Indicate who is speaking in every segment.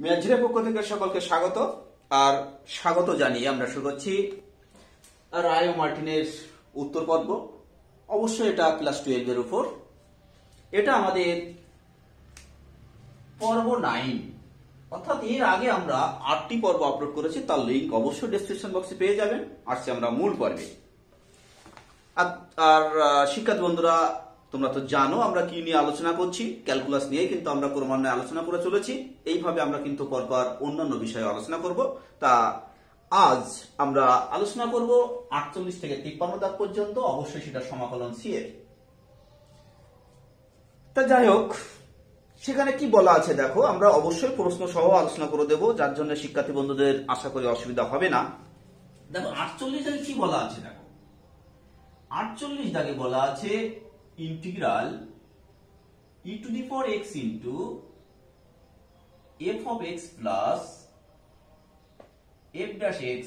Speaker 1: মেয়াজিরের পক্ষ থেকে সকলকে স্বাগত। আর স্বাগত জানিয়ে আমরা শুরু করছি রায় ও মার্টিনের উত্তর পর্ব। অবশ্যই এটা ক্লাস 12 এর উপর। এটা আমাদের পর্ব 9, অর্থাৎ এর আগে আমরা 8টি পর্ব আপলোড করেছি, তার লিংক অবশ্যই ডেসক্রিপশন বক্সে পেয়ে যাবেন। আসছে আমরা মূল পর্বে। আর শিক্ষার্থী বন্ধুরা, তোমরা তো জানো আমরা কি নিয়ে আলোচনা করছি। ক্যালকুলাস নিয়ে কিন্তু আমরা ক্রমান্বয়ে আলোচনা করে চলেছি। এইভাবে আমরা কিন্তু পরপর অন্যান্য বিষয়ে আলোচনা করব। তা আজ আমরা আলোচনা করব 48 থেকে 53 দাগ পর্যন্ত, অবশ্যই সেটা সমাকলন সি এর। তা যাই হোক, সেখানে কি বলা আছে দেখো, আমরা অবশ্যই প্রশ্ন সহ আলোচনা করে দেব, যার জন্য শিক্ষার্থী বন্ধুদের আশা করি অসুবিধা হবে না। দেখো 48 দাগে কি বলা আছে, দেখো 48 দাগে বলা আছে integral e to the power x into f of x plus f dash x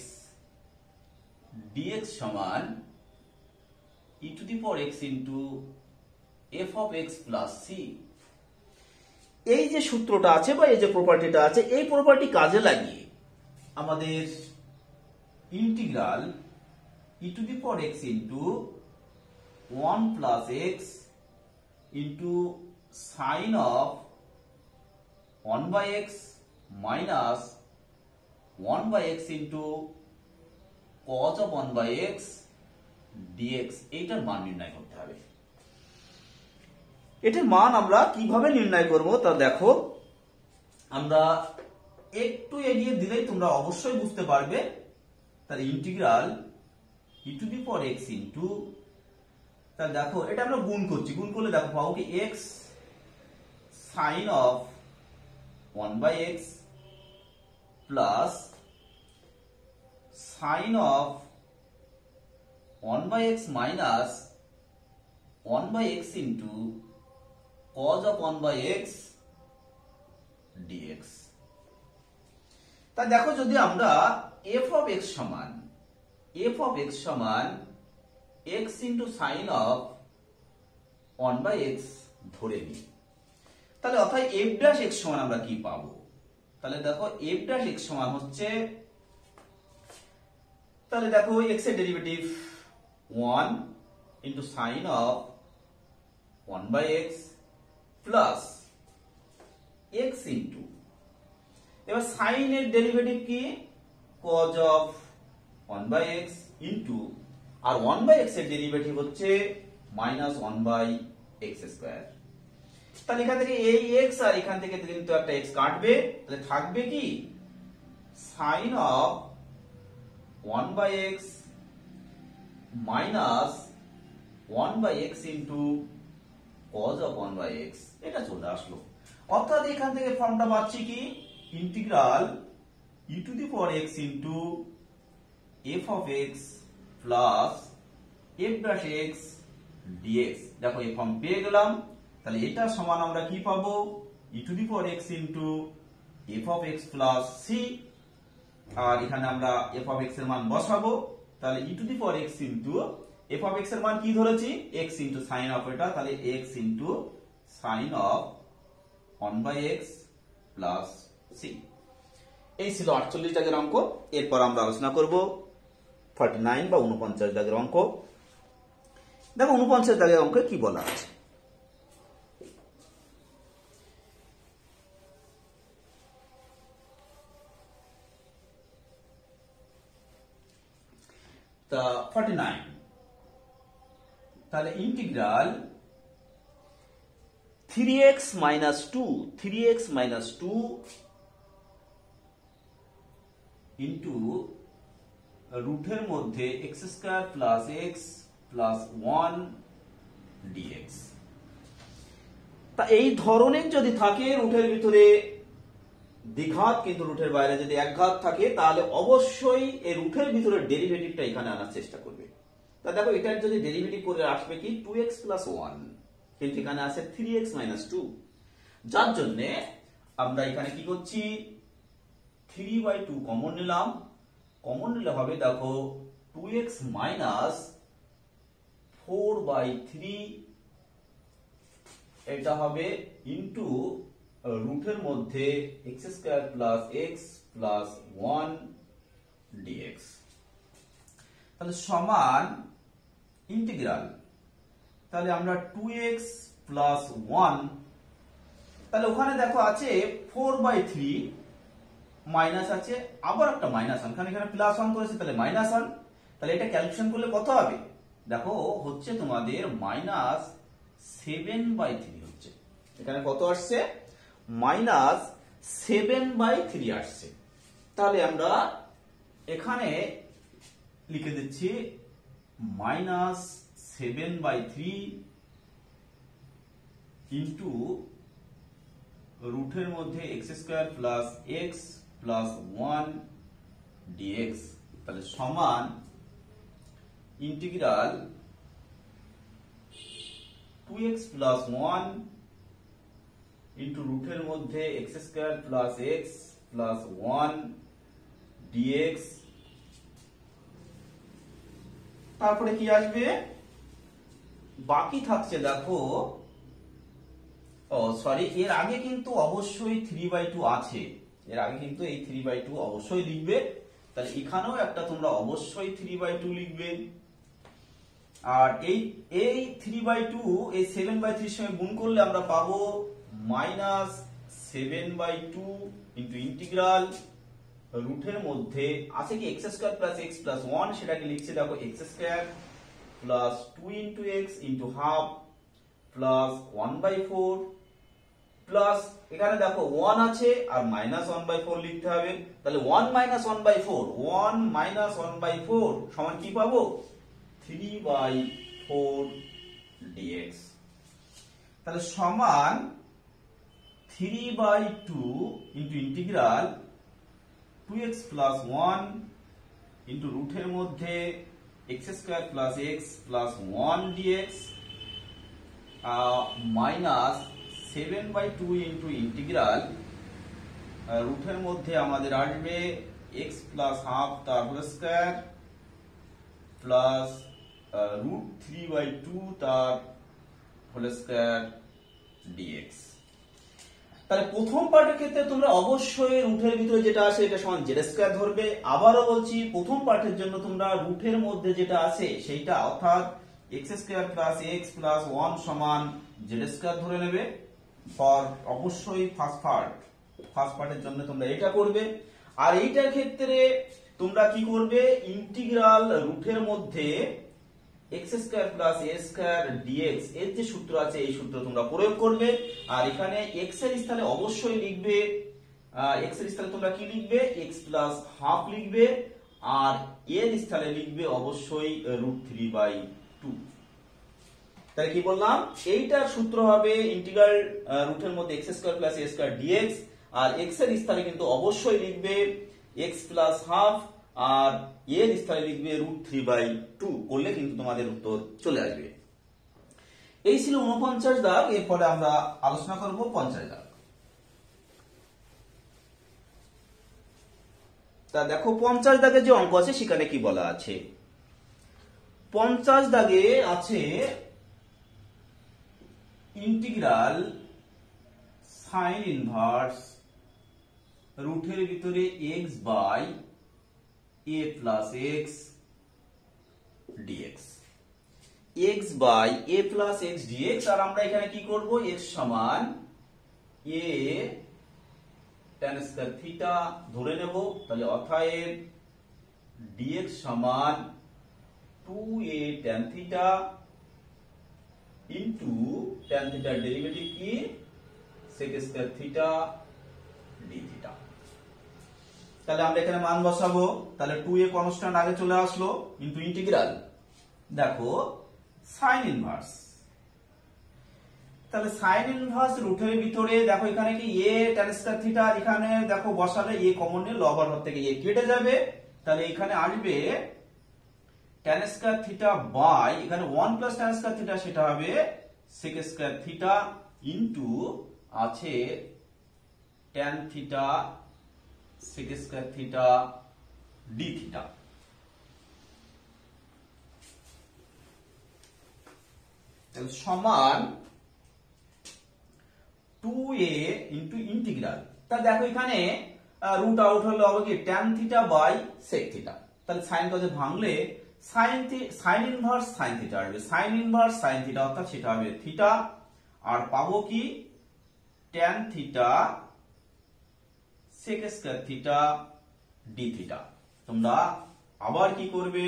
Speaker 1: dx সমান e to the power x into f of x plus c। এই যে সূত্রটা আছে বা এই যে প্রপার্টিটা আছে, এই প্রপার্টি কাজে লাগিয়ে আমাদের integral e to the power x into 1 plus x into sine of 1 by x minus 1 by x into cos of 1 by x dx, এইটার মান নির্ণয় করতে হবে। এটার মান আমরা কিভাবে নির্ণয় করব তা দেখো, আমরা একটু এগিয়ে দিলেই তোমরা অবশ্যই বুঝতে পারবে। তাহলে integral e to the power x into, তাহলে দেখো এটা আমরা গুণ করছি, গুণ করলে দেখো পাবো কি x sin of 1 by x plus sin of 1 by x minus 1 by x into cos of 1 by x dx। তা দেখো যদি আমরা f of x সমান x into sin of 1 by x ধরে নিই, তাহলে অর্থাৎ f dash x সমান আমরা কি পাবো। তাহলে দেখো f dash x সমান হচ্ছে, তাহলে দেখো x এর derivative 1 into sin of 1 by x plus x into, এবার sin এর ডেরিভেটিভ কি cos of 1 by x into, আর 1 by x এর ডেরিভেটিভ হচ্ছে minus 1 by x স্কয়ার। তাহলে এখান থেকে এই x আর এখান থেকে কিন্তু একটা x কাটবে, তাহলে থাকবে কি sin of 1 by x minus 1 by x into cos of 1 by x, এটা চলে আসলো। অর্থাৎ এখান থেকে ফর্মটা পাচ্ছি কি integral e to the power x into f of x plus f dash x dx। দেখো এই ফর্ম পেয়ে গেলাম। তাহলে এটা সমান আমরা কি পাবো, e to the power x into f of x plus c, আর এখানে আমরা f of x এর মান বসাবো। তাহলে e to the power x into f of x এর মান কি ধরেছি, x into sin of এটা, তাহলে x into sin of 1 by x plus c। এই ছিল 48 দাগের অঙ্ক। এরপর আমরা আলোচনা করব 49 বা 49 দাগের অঙ্ক। দেখো 49 দাগের অঙ্কে কি বলা আছে। তা 49, তাহলে ইন্টিগ্রাল 3x minus 2 ইন্টু রুটের মধ্যে x square plus x plus 1 dx। তা এই ধরনের যদি থাকে রুটের ভিতরে দ্বিঘাত কিন্তু রুটের বাইরে যদি একঘাত থাকে, তাহলে অবশ্যই এই রুটের ভিতরে ডেরিভেটিভটা এখানে আনার চেষ্টা করবে। তা দেখো এটার যদি ডেরিভেটিভ করে আসবে কি 2x plus 1, কিন্তু এখানে আছে 3x minus 2, যার জন্য আমরা এখানে কি করছি 3/2 কমন নিলাম। কমন নিলে হবে দেখো 2x minus 4/3, এটা হবে ইন্টু রুটের মধ্যে x square plus x plus 1 dx. তাহলে সমান ইন্টিগ্রাল, তাহলে আমরা 2x প্লাস 1, তাহলে ওখানে দেখো আছে 4/3 মাইনাস আছে, আবার একটা মাইনাস 1, কারণ এখানে প্লাস 1 করেছে তাহলে মাইনাস 1, তাহলে এটা ক্যালকুলেশন করলে কত হবে দেখো, হচ্ছে তোমাদের মাইনাস 7/3 হচ্ছে। এখানে কত আসছে? মাইনাস 7/3 আসছে। তাহলে আমরা এখানে লিখে দিচ্ছি মাইনাস 7/3 ইন্টু রুটের মধ্যে x square plus x plus 1 dx, তাহলে সমান ইন্টিগ্রাল 2x প্লাস 1 ইন্টু রুটের মধ্যে x square plus x plus 1 dx. তারপরে কি আসবে? বাকি থাকছে দেখো, সরি, এর আগে কিন্তু অবশ্যই 3/2 আছে, এর আগে কিন্তু এই 3/2 অবশ্যই লিখবে, তাহলে এখানেও একটা তোমরা অবশ্যই 3/2 লিখবে। আর এই 3/2 এই 7/3 এর সঙ্গে গুণ করলে আমরা পাবো মাইনাস 7/2 ইন্টু ইন্টিগ্রাল রুটের মধ্যে আছে কি x square plus x plus 1, সেটাকে লিখছে দেখো x square plus 2 into x into half plus 1/4 plus এখানে দেখো 1 আছে আর মাইনাস 1/4 লিখতে হবে, তাহলে 1 মাইনাস 1/4 সমান কি পাবো? 3/4 ডিএক্স। তাহলে সমান 3/2 into integral 2x plus 1 into রুটের মধ্যে x square plus x plus 1 dx minus 7/2 into integral রুটের মধ্যে আমাদের আসবে x প্লাস হাফ তার হোল স্কয়ার প্লাস রুট 3/2 তার হোল স্কয়ার ডিএক্স। তাহলে প্রথম পার্টের ক্ষেত্রে তোমরা অবশ্যই রুটের ভিতরে যেটা আছে এটা সমান জেড স্কয়ার ধরবে। আবারও বলছি, প্রথম পার্টের জন্য তোমরা রুটের মধ্যে যেটা আছে সেইটা অর্থাৎ x square plus x plus 1 সমান জেড স্কয়ার ধরে নেবে। ফর অবশ্যই ফার্স্ট পার্টের জন্য তোমরা এটা করবে। আর এইটার ক্ষেত্রে তোমরা কি করবে? ইন্টিগ্রাল রুটের মধ্যে এক্স স্কয়ার প্লাস এ স্কয়ার ডিএক্স এর যে সূত্র আছে এই সূত্র তোমরা প্রয়োগ করবে। আর এখানে এক্স এর স্থানে অবশ্যই লিখবে, এক্স এর স্থানে তোমরা কি লিখবে? এক্স প্লাস হাফ লিখবে, আর এর স্থানে লিখবে অবশ্যই রুট 3/2। তাহলে কি বললাম? এইটার সূত্র হবে ইন্টিগ্রাল রুটের মধ্যে এক্স স্কয়ার প্লাস এ স্কয়ার ডিএক্স, আর এক্স এর স্থানে কিন্তু অবশ্যই লিখবে এক্স প্লাস হাফ, আর এর স্থানে লিখবে রুট 3/2, করলে কিন্তু তোমাদের উত্তর চলে আসবে। এই ছিল 49 দাগ। এরপরে আমরা আলোচনা করব 50 দাগ। তা দেখো 50 দাগে যে অঙ্ক আছে সেখানে কি বলা আছে? 50 দাগে আছে ইন্টিগ্রাল সাইন ইনভার্স রুটের ভিতরে x by a plus x dx, x by a plus x dx. আর আমরা এখানে কি করব? x সমান a tan স্কয়ার থিটা ধরে নেব, তাহলে অতএব dx সমান 2a tan theta into tan থিটার ডেরিভেটিভ কি? sec square theta d theta. তাহলে আমরা এখানে মান বসাবো, তাহলে 2a কনস্ট্যান্ট আগে চলে আসলো ইনটু ইন্টিগ্রাল দেখো সাইন ইনভার্স, তাহলে সাইন ইনভার্স রুটের ভিতরে দেখো এখানে কি a tan স্কয়ার থিটা, আর এখানে দেখো বসালে a কমন নিয়ে লব আর হর থেকে a কেটে যাবে, তাহলে এখানে আসবে tan স্কয়ার থিটা বাই এখানে 1 প্লাস tan স্কয়ার থিটা, সেটা হবে sec স্কয়ার থিটা ইনটু আছে tan theta sec square theta d theta. তাহলে সমান 2a ইন্টু ইন্টিগ্রাল। তা দেখো এখানে রুট আউট হলে হবে কি tan theta by sec theta. তাহলে সাইন কজে ভাঙলে সাইন ইনভার্স সাইন থিটা আসবে, সাইন ইনভার্স সাইন থিটা অর্থাৎ সেটা হবে থিটা, আর পাবো কি tan theta sec square theta d theta. তোমরা আবার কি করবে,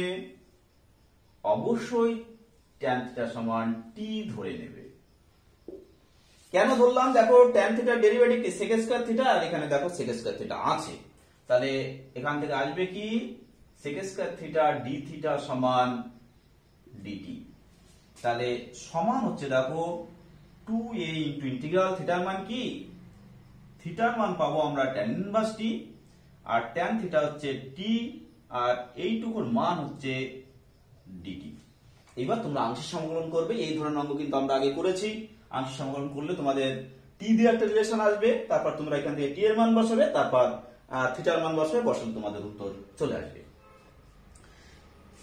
Speaker 1: অবশ্যই tan থিটা সমান t ধরে নেবে। কেন ধরলাম, দেখো tan থিটার ডেরিভেটিভ কি sec স্কয়ার থিটা, আর এখানে দেখো sec স্কয়ার থিটা আছে, তাহলে এখান থেকে আসবে কি sec square theta d theta সমান dt। তাহলে সমান হচ্ছে দেখো 2a ইনটু ইন্টিগ্রাল থিটার মান কি, থিটার মান পাবো আমরা tan ইনভার্স t, আর tan থিটা হচ্ছে t, আর এইটুকুর মান হচ্ছে dt। এবার তোমরা আংশিক সমাকলন করবে, এই ধরনের অঙ্ক কিন্তু আমরা আগে করেছি। আংশিক সমাকলন করলে তোমাদের টি দিয়ে একটা রিলেশন আসবে, তারপর তোমরা এখান থেকে টি এর মান বসাবে, তারপর থিটার মান বসাবে, বসালে তোমাদের উত্তর চলে আসবে।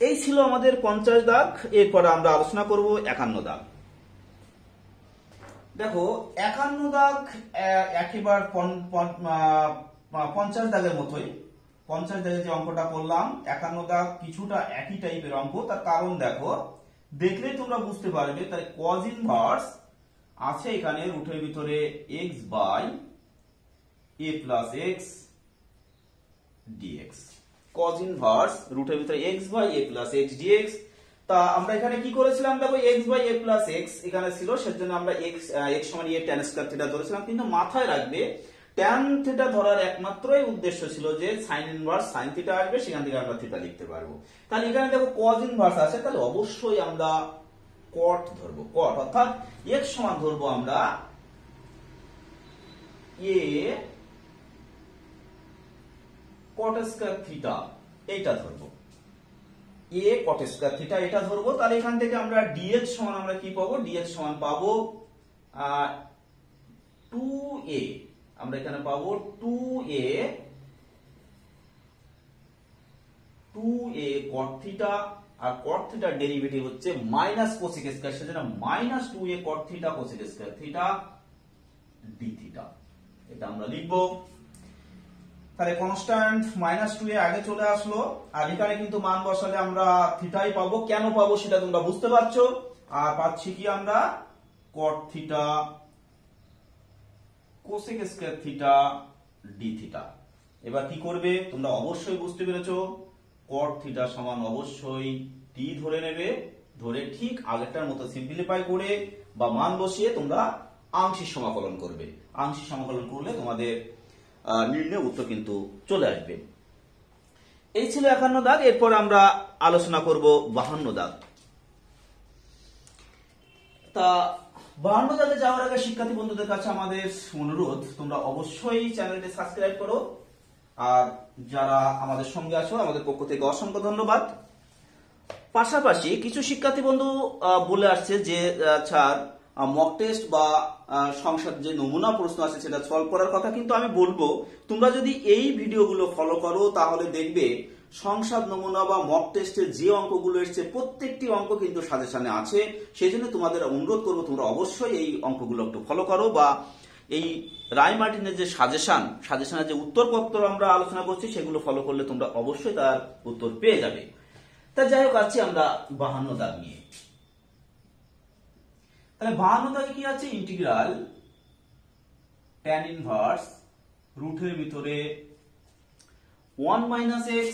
Speaker 1: এই ছিল আমাদের 50 দাগ। এরপরে আমরা আলোচনা করব 51 দাগ। দেখো 51 দাগ একেবারে 50 দাগের মতোই। 50 দাগে যে অঙ্কটা করলাম 51 দাগ কিছুটা একই টাইপের অঙ্ক। তার কারণ দেখো, দেখলেই তোমরা বুঝতে পারবে। তাই cos ইনভার্স আছে এখানে রুটের ভিতরে x by a plus x dx। cos inverse রুটের ভিতরে x by a plus x dx। তা আমরা এখানে কি করেছিলাম, দেখো x by a plus x এখানে ছিল, সেজন্য আমরা x সমান a tan স্কয়ার থিটা ধরেছিলাম। কিন্তু মাথায় রাখবে tan থিটা ধরার একমাত্রই উদ্দেশ্য ছিল যে sin ইনভার্স sin থিটা আসবে, সেখান থেকে আমরা থিটা লিখতে পারবো। তাহলে এখানে দেখো cos ইনভার্স আছে, তাহলে অবশ্যই আমরা cot ধরবো, cot অর্থাৎ x সমান ধরবো আমরা a cot স্কয়ার থিটা, এইটা ধরবো, a cot স্কয়ার থিটা এটা ধরবো। তাহলে এখান থেকে আমরা dx সমান আমরা কি পাবো, dx সমান পাবো 2a, আমরা এখানে পাবো 2a cot থিটা, আর cot থিটার ডেরিভেটিভ হচ্ছে মাইনাস কোসেক স্কয়ার, সেজন্য minus 2a cot theta cosec square theta d theta, এটা আমরা লিখবো। তাহলে কনস্ট্যান্ট মাইনাস 2a আগে চলে আসলো, আর এখানে কিন্তু মান বসালে আমরা থিটাই পাবো। কেন পাবো সেটা তোমরা বুঝতে পারছো। আর পাচ্ছি কি আমরা cot theta cosec square theta d theta. এবার কি করবে, তোমরা অবশ্যই বুঝতে পেরেছো, cot থিটা সমান অবশ্যই t ধরে নেবে, ধরে ঠিক আগেরটার মতো সিম্পলিফাই করে বা মান বসিয়ে তোমরা আংশিক সমাকলন করবে। আংশিক সমাকলন করলে তোমাদের নির্ণয় উত্তর কিন্তু চলে আসবে। এই ছিল 51 দাগ। এরপর আমরা আলোচনা করব 52 দাগ। তা 52 দাগে যাওয়ার আগে শিক্ষার্থী বন্ধুদের কাছে আমাদের অনুরোধ, তোমরা অবশ্যই চ্যানেলটি সাবস্ক্রাইব করো, আর যারা আমাদের সঙ্গে আছো আমাদের পক্ষ থেকে অসংখ্য ধন্যবাদ। পাশাপাশি কিছু শিক্ষার্থী বন্ধু বলে আসছে যে স্যার মক টেস্ট বা সংসদ যে নমুনা প্রশ্ন আছে সেটা সলভ করার কথা, কিন্তু আমি বলবো তোমরা যদি এই ভিডিওগুলো ফলো করো তাহলে দেখবে সংসদ নমুনা বা মক টেস্টের যে অঙ্কগুলো এসছে প্রত্যেকটি অঙ্ক কিন্তু সাজেশনে আছে। সেই জন্য তোমাদের অনুরোধ করবো তোমরা অবশ্যই এই অঙ্কগুলো একটু ফলো করো, বা এই রায় মার্টিনের যে সাজেশনের যে উত্তরপত্র আমরা আলোচনা করছি সেগুলো ফলো করলে তোমরা অবশ্যই তার উত্তর পেয়ে যাবে। তা যাই হোক, আছি আমরা 52 দাগ নিয়ে। তাহলে 52 দাগে কি আছে, ইন্টিগ্রাল tan ইনভার্স রুটের ভিতরে 1 minus x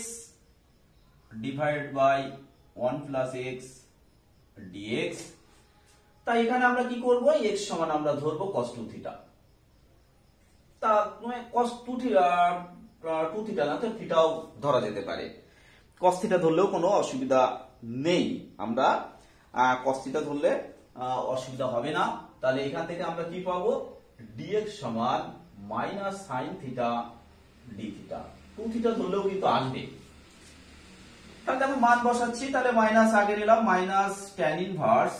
Speaker 1: divided by 1 plus x dx। তাই এখানে আমরা কি করব, x সমান আমরা ধরবো cos 2 থিটা। তা cos 2 থিটা না তো থিটাও ধরা যেতে পারে, cos থিটা ধরলেও কোনো অসুবিধা নেই, আমরা cos থিটা ধরলে অসুবিধা হবে না। তাহলে এখান থেকে আমরা কি পাবো, dx সমান minus sin theta d theta. 2 theta ধরলেও কিন্তু আসবে। তাহলে দেখো মান বসাচ্ছি, তাহলে মাইনাস আগে নিলাম, মাইনাস tan ইনভার্স,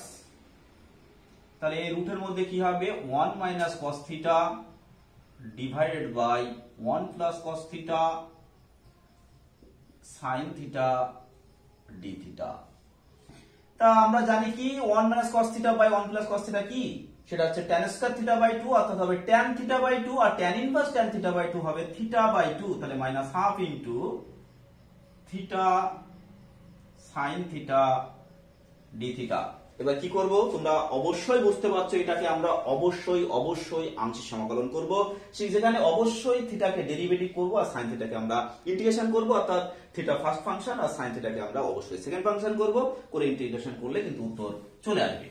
Speaker 1: তাহলে এই রুটের মধ্যে কি হবে 1 minus cos theta divided by 1 plus cos theta sin theta d theta. তা আমরা জানি কি 1 minus cos theta by 1 plus cos theta কি সেটা হচ্ছে tan স্কয়ার থিটা বাই 2 অর্থাৎ হবে tan থিটা বাই 2 আর tan inverse tan theta by 2 হবে থিটা বাই 2, তাহলে minus half into theta sin theta d theta. এবার কি করব তোমরা অবশ্যই বুঝতে পারছো, এটাকে আমরা অবশ্যই আংশিক সমাকলন করব। যেখানে অবশ্যই থিটাকে ডেরিভেটিভ করব আর sin থিটাকে আমরা ইন্টিগ্রেশন করব, অর্থাৎ থিটা ফার্স্ট ফাংশন আর sin থিটাকে আমরা অবশ্যই সেকেন্ড ফাংশন করব, করে ইন্টিগ্রেশন করলে কিন্তু উত্তর চলে আসবে।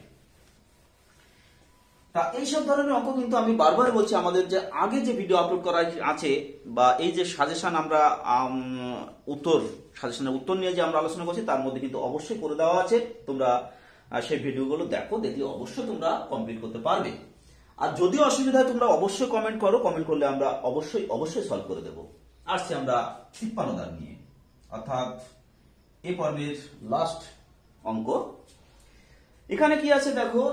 Speaker 1: তা এইসব ধরনের অঙ্ক কিন্তু আমি বারবার বলছি, আমাদের যে আগে যে ভিডিও আপলোড করা আছে বা এই যে সাজেশন আমরা সাজেশনের উত্তর নিয়ে যে আমরা আলোচনা করছি তার মধ্যে কিন্তু অবশ্যই করে দেওয়া আছে। তোমরা সেই ভিডিওগুলো দেখো, দেখলে অবশ্যই তোমরা কমপ্লিট করতে পারবে। আর যদি অসুবিধা হয় তোমরা অবশ্যই কমেন্ট করো, কমেন্ট করলে আমরা অবশ্যই সলভ করে দেবো। আসছি আমরা 53 দাগ নিয়ে, অর্থাৎ এই পর্বের লাস্ট অঙ্ক। এখানে কি আছে দেখো,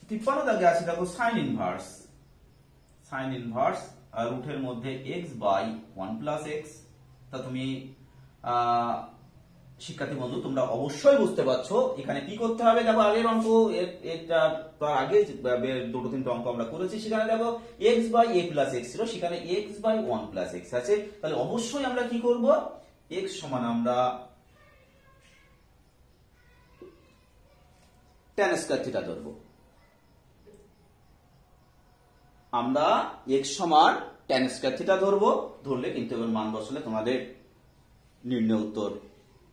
Speaker 1: 53 দাগে আছে দেখো সাইন ইনভার্স রুটের মধ্যে x বাই 1 প্লাস এক্স। তা তুমি শিক্ষার্থী বন্ধু তোমরা অবশ্যই বুঝতে পারছো এখানে কি করতে হবে। দেখো আগের অঙ্ক তার আগে দুটো তিনটা অঙ্ক আমরা করেছি, সেখানে দেখো x by a plus x ছিল, সেখানে x বাই 1 প্লাস এক্স আছে। তাহলে অবশ্যই আমরা কি করব, x সমান আমরা tan স্কয়ার থিটা ধরবো। আমরা x সমান tan স্কয়ার থিটা ধরবো, ধরলে কিন্তু এবার মান বসালে তোমাদের নির্ণয় উত্তর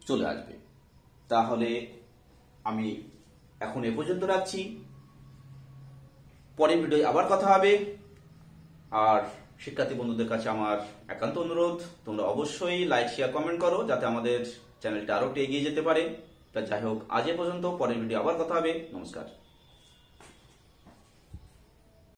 Speaker 1: চলে আসবে। তাহলে আমি এখন এ পর্যন্ত রাখছি, পরের ভিডিওতে আবার কথা হবে। আর শিক্ষার্থী বন্ধুদের কাছে আমার একান্ত অনুরোধ, তোমরা অবশ্যই লাইক শেয়ার কমেন্ট করো যাতে আমাদের চ্যানেলটা আরো একটু এগিয়ে যেতে পারে। তা যাই হোক, আজ এ পর্যন্ত, পরের ভিডিও আবার কথা হবে। নমস্কার।